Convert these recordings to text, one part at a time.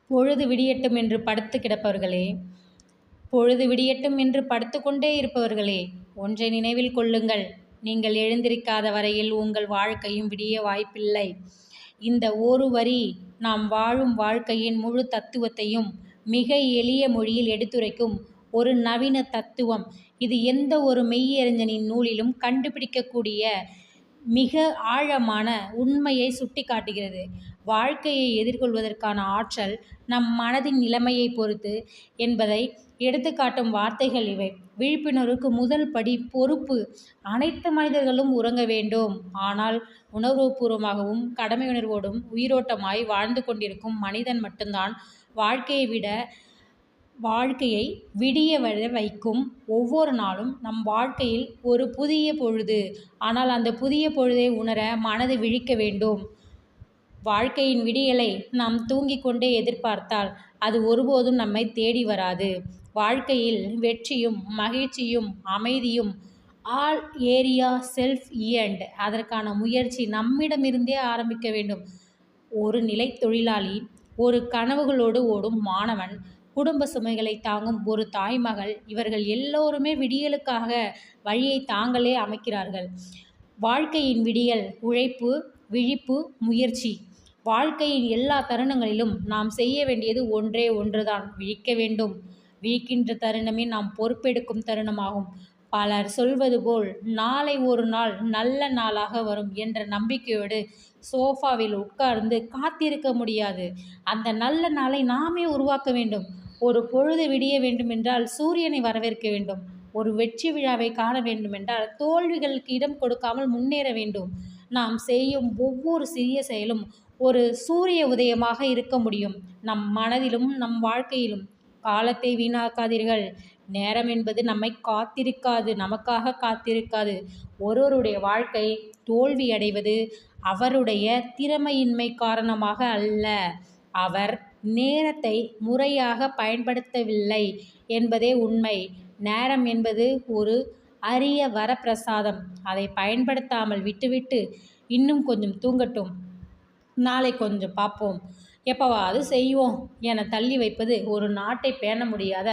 பொழுது விடியட்டும் என்று படுத்து கிடப்பவர்களே, பொழுது விடியட்டும் என்று படுத்துக்கொண்டே இருப்பவர்களே, ஒன்றை நினைவில் கொள்ளுங்கள். நீங்கள் எழுந்திருக்காத வரையில் உங்கள் வாழ்க்கையும் விடிய வாய்ப்பில்லை. இந்த ஒரு வரி நாம் வாழும் வாழ்க்கையின் முழு தத்துவத்தையும் மிக எளிய மொழியில் எடுத்துரைக்கும் ஒரு நவீன தத்துவம். இது எந்த ஒரு மெய்யறிஞனின் நூலிலும் கண்டுபிடிக்கக்கூடிய மிக ஆழமான உண்மையை சுட்டிக்காட்டுகிறது. வாழ்க்கையை எதிர்கொள்வதற்கான ஆற்றல் நம் மனதின் நிலைமையை பொறுத்து என்பதை எடுத்துக்காட்டும் வார்த்தைகள் இவை. விழிப்புணர்வுக்கு முதல் படி பொறுப்பு. அனைத்து மனிதர்களும் உறங்க வேண்டும். ஆனால் உணர்வுபூர்வமாகவும் கடமையுணர்வோடும் உயிரோட்டமாய் வாழ்ந்து கொண்டிருக்கும் மனிதன் மட்டும்தான் வாழ்க்கையை விடிய வைக்கும். ஒவ்வொரு நாளும் நம் வாழ்க்கையில் ஒரு புதிய பொழுது. ஆனால் அந்த புதிய பொழுதை உணர மனது விழிக்க வேண்டும். வாழ்க்கையின் விடியலை நாம் தூங்கிக் கொண்டே எதிர்பார்த்தால் அது ஒருபோதும் நம்மை தேடி வராது. வாழ்க்கையில் வெற்றியும் மகிழ்ச்சியும் அமைதியும் ஆல் ஏரியா செல்ஃப் இயண்ட். அதற்கான முயற்சி நம்மிடமிருந்தே ஆரம்பிக்க வேண்டும். ஒரு நிலை தொழிலாளி, ஒரு கனவுகளோடு ஓடும் மாணவன், குடும்ப சுமைகளை தாங்கும் ஒரு தாய்மகள், இவர்கள் எல்லோருமே விடியலுக்காக வழியை தாங்களே அமைக்கிறார்கள். வாழ்க்கையின் விடியல் உழைப்பு, விழிப்பு, முயற்சி. வாழ்க்கையின் எல்லா தருணங்களிலும் நாம் செய்ய வேண்டியது ஒன்றே ஒன்றுதான், விழிக்க வேண்டும். விழிக்கின்ற தருணமே நாம் பொறுப்பெடுக்கும் தருணமாகும். பலர் சொல்வது போல் நாளை ஒரு நாள் நல்ல நாளாக வரும் என்ற நம்பிக்கையோடு சோஃபாவில் உட்கார்ந்து காத்திருக்க முடியாது. அந்த நல்ல நாளை நாமே உருவாக்க வேண்டும். ஒரு பொழுது விடிய வேண்டுமென்றால் சூரியனை வரவேற்க வேண்டும். ஒரு வெற்றி விழாவை காண வேண்டுமென்றால் தோல்விகளுக்கு இடம் கொடுக்காமல் முன்னேற வேண்டும். நாம் செய்யும் ஒவ்வொரு சிறிய செயலும் ஒரு சூரிய உதயமாக இருக்க முடியும். நம் மனதிலும் நம் வாழ்க்கையிலும். காலத்தை வீணாக்காதீர்கள். நேரம் என்பது நம்மை காத்திருக்காது, நமக்காக காத்திருக்காது. ஒருவருடைய வாழ்க்கை தோல்வி அடைவது அவருடைய திறமையின்மை காரணமாக அல்ல, அவர் நேரத்தை முறையாக பயன்படுத்தவில்லை என்பதே உண்மை. நேரம் என்பது ஒரு அரிய வரப்பிரசாதம். அதை பயன்படுத்தாமல் விட்டுவிட்டு இன்னும் கொஞ்சம் தூங்கட்டும், நாளை கொஞ்சம் பார்ப்போம், எப்பவாவது செய்வோம் என தள்ளி வைப்பது ஒரு நாட்டை பேண முடியாத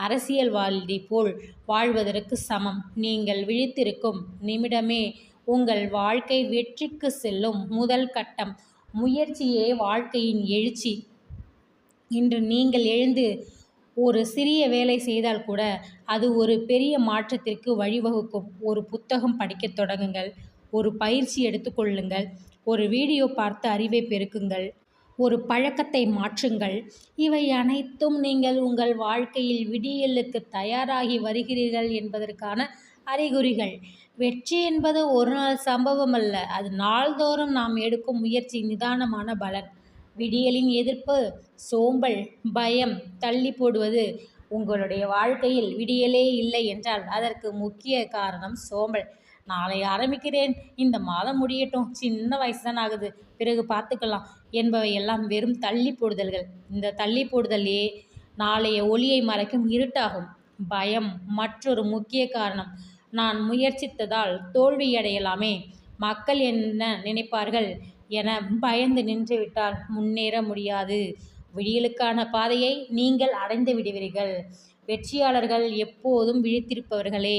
அரசியல்வாதி போல் வாழ்வதற்கு சமம். நீங்கள் விழித்திருக்கும் நிமிடமே உங்கள் வாழ்க்கை வெற்றிக்கு செல்லும் முதல் கட்டம். முயற்சியே வாழ்க்கையின் எழுச்சி. இன்று நீங்கள் எழுந்து ஒரு சிறிய வேலை செய்தால் கூட அது ஒரு பெரிய மாற்றத்திற்கு வழிவகுக்கும். ஒரு புத்தகம் படிக்கத் தொடங்குங்கள், ஒரு பயிற்சி எடுத்துக்கொள்ளுங்கள், ஒரு வீடியோ பார்த்து அறிவை பெருக்குங்கள், ஒரு பழக்கத்தை மாற்றுங்கள். இவை அனைத்தும் நீங்கள் உங்கள் வாழ்க்கையில் விடியலுக்கு தயாராகி வருகிறீர்கள் என்பதற்கான அறிகுறிகள். வெற்றி என்பது ஒரு நாள் சம்பவம் அல்ல, அது நாள்தோறும் நாம் எடுக்கும் முயற்சி, நிதானமான பலன். விடியலின் எதிர்ப்பு சோம்பல், பயம், தள்ளி போடுவது. உங்களுடைய வாழ்க்கையில் விடியலே இல்லை என்றால் அதற்கு முக்கிய காரணம் சோம்பல். நாளை ஆரம்பிக்கிறேன், இந்த மாதம் முடியட்டும், சின்ன வயசு தான் ஆகுது, பிறகு பார்த்துக்கலாம் என்பவை எல்லாம் வெறும் தள்ளி போடுதல்கள். இந்த தள்ளி போடுதலே நாளைய ஒளியை மறைக்கும் இருட்டாகும். பயம் மற்றொரு முக்கிய காரணம். நான் முயற்சித்ததால் தோல்வியடையலாமே, மக்கள் என்ன நினைப்பார்கள் என பயந்து நின்றுவிட்டால் முன்னேற முடியாது. விடியலுக்கான பாதையை நீங்கள் அடைந்து விடுவீர்கள். வெற்றியாளர்கள் எப்போதும் விழித்திருப்பவர்களே.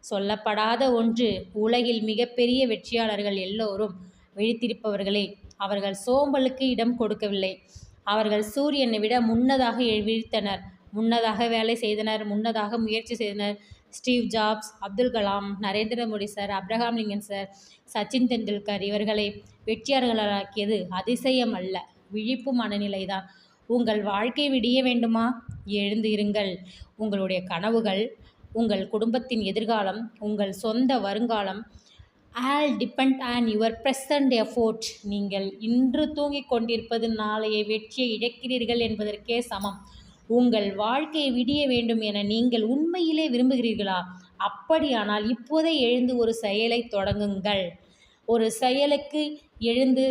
சொல்லப்படாத ஒன்று, உலகில் மிகப்பெரிய வெற்றியாளர்கள் எல்லோரும் விழித்திருப்பவர்களே. அவர்கள் சோம்பலுக்கு இடம் கொடுக்கவில்லை. அவர்கள் சூரியனை விட முன்னதாக விழித்தனர், முன்னதாக வேலை செய்தனர், முன்னதாக முயற்சி செய்தனர். Steve jobs, Abdul Kalam, Narendra Modi sir, Abraham Lincoln sir, Sachin Tendulkar இவர்களை வெற்றியாளர்களாக்கியது அதிசயம் அல்ல, விழிப்பு மனநிலைதான். உங்கள் வாழ்க்கை விடிய வேண்டுமா? எழுந்து இருங்கள். உங்களுடைய கனவுகள், உங்கள் குடும்பத்தின் எதிர்காலம், உங்கள் சொந்த வருங்காலம் all depend on your present effort. நீங்கள் இன்று தூங்கிக் கொண்டிருப்பது நாளைய வெற்றியை இழக்கிறீர்கள் என்பதற்கே சமம். உங்கள் வாழ்க்கை விடிய வேண்டும் என நீங்கள் உண்மையிலே விரும்புகிறீர்களா? அப்படியானால் இப்போதே எழுந்து ஒரு செயலை தொடங்குங்கள். ஒரு செயலுக்கு எழுந்து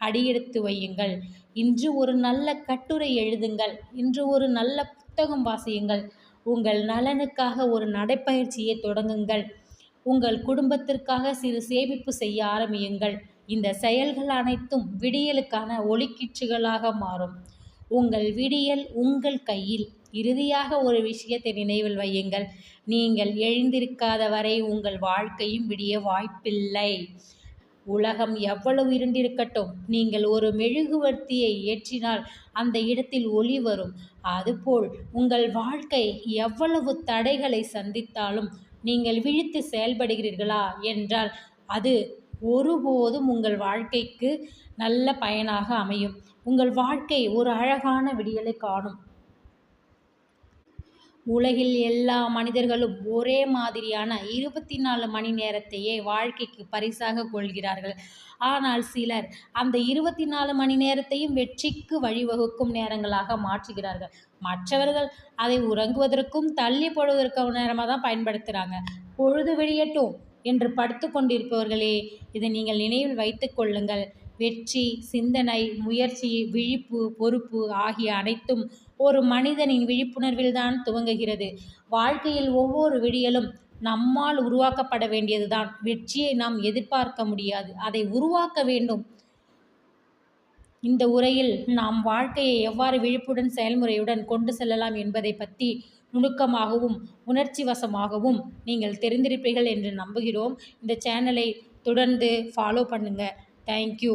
அடியெடுத்து வையுங்கள். இன்று ஒரு நல்ல கட்டுரை எழுதுங்கள். இன்று ஒரு நல்ல புத்தகம் வாசியுங்கள். உங்கள் நலனுக்காக ஒரு நடைப்பயிற்சியை தொடங்குங்கள். உங்கள் குடும்பத்திற்காக சிறு சேமிப்பு செய்ய ஆரம்பியுங்கள். இந்த செயல்கள் அனைத்தும் விடியலுக்கான ஒளிக்கீற்றுகளாக மாறும். உங்கள் விடியல் உங்கள் கையில். இறுதியாக ஒரு விஷயத்தை நினைவில் வையுங்கள். நீங்கள் எழுந்திருக்காத வரை உங்கள் வாழ்க்கையும் விடிய வாய்ப்பில்லை. உலகம் எவ்வளவு இருண்டிருக்கட்டும், நீங்கள் ஒரு மெழுகுவர்த்தியை ஏற்றினால் அந்த இடத்தில் ஒளி வரும். அதுபோல் உங்கள் வாழ்க்கை எவ்வளவு தடைகளை சந்தித்தாலும் நீங்கள் விழித்து செயல்படுகிறீர்களா என்றால் அது ஒருபோதும் உங்கள் வாழ்க்கைக்கு நல்ல பயனாக அமையும். உங்கள் வாழ்க்கை ஒரு அழகான விடியலை காணும். உலகில் எல்லா மனிதர்களும் ஒரே மாதிரியான 24 மணி நேரத்தையே வாழ்க்கைக்கு பரிசாக கொள்கிறார்கள். ஆனால் சிலர் அந்த 24 மணி நேரத்தையும் வெற்றிக்கு வழிவகுக்கும் நேரங்களாக மாற்றுகிறார்கள். மற்றவர்கள் அதை உறங்குவதற்கும் தள்ளி போடுவதற்கும் நேரமாக தான் பயன்படுத்துகிறாங்க. பொழுது விடியட்டும் என்று படுத்து கொண்டிருப்பவர்களே, இதை நீங்கள் நினைவில் வைத்து கொள்ளுங்கள். வெற்றி, சிந்தனை, முயற்சி, விழிப்பு, பொறுப்பு ஆகிய அனைத்தும் ஒரு மனிதனின் விழிப்புணர்வில்தான் துவங்குகிறது. வாழ்க்கையில் ஒவ்வொரு விடியலும் நம்மால் உருவாக்கப்பட வேண்டியதுதான். வெற்றியை நாம் எதிர்பார்க்க முடியாது, அதை உருவாக்க வேண்டும். இந்த உரையில் நாம் வாழ்க்கையை எவ்வாறு விழிப்புடன் செயல்முறையுடன் கொண்டு செல்லலாம் என்பதை பற்றி நுணுக்கமாகவும் உணர்ச்சி வசமாகவும் நீங்கள் தெரிந்திருப்பீர்கள் என்று நம்புகிறோம். இந்த சேனலை தொடர்ந்து ஃபாலோ பண்ணுங்கள். தேங்க்யூ.